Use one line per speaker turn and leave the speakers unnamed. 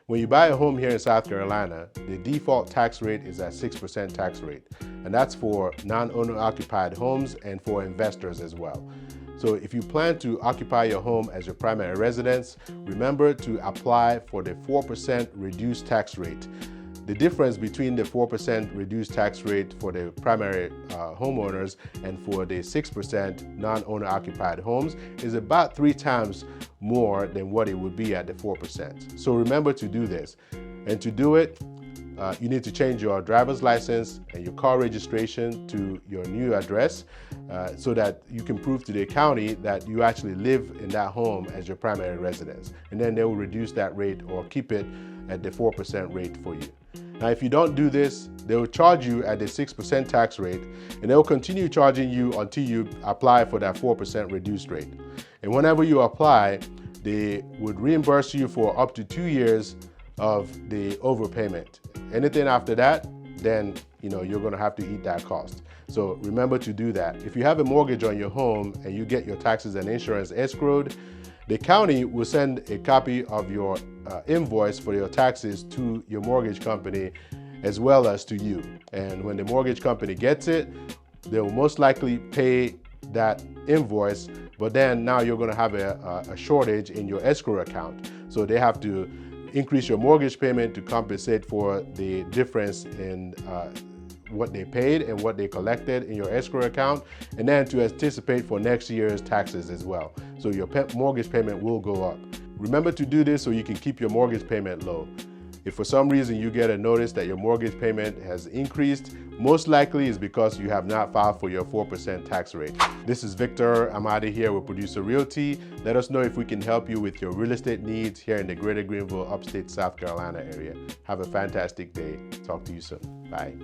When you buy a home here in South Carolina, the default tax rate is at 6% tax rate, and that's for non-owner occupied homes and for investors as well. So if you plan to occupy your home as your primary residence, remember to apply for the 4% reduced tax rate. The difference between the 4% reduced tax rate for the primary homeowners and for the 6% non-owner occupied homes is about 3 times more than what it would be at the 4%. So remember to do this. And to do it, you need to change your driver's license and your car registration to your new address so that you can prove to the county that you actually live in that home as your primary residence. And then they will reduce that rate or keep it at the 4% rate for you. Now, if you don't do this, they will charge you at the 6% tax rate, and they will continue charging you until you apply for that 4% reduced rate. And whenever you apply, they would reimburse you for up to 2 years of the overpayment. Anything after that, then you're going to have to eat that cost. So remember to do that. If you have a mortgage on your home and you get your taxes and insurance escrowed, the county will send a copy of your invoice for your taxes to your mortgage company as well as to you. And when the mortgage company gets it, they will most likely pay that invoice, but then now you're going to have a shortage in your escrow account. So they have to increase your mortgage payment to compensate for the difference in what they paid and what they collected in your escrow account, and then to anticipate for next year's taxes as well. So your mortgage payment will go up. Remember to do this so you can keep your mortgage payment low. If for some reason you get a notice that your mortgage payment has increased, most likely is because you have not filed for your 4% tax rate. This is Victor Amadi here with Producer Realty. Let us know if we can help you with your real estate needs here in the greater Greenville, upstate South Carolina area. Have a fantastic day. Talk to you soon. Bye.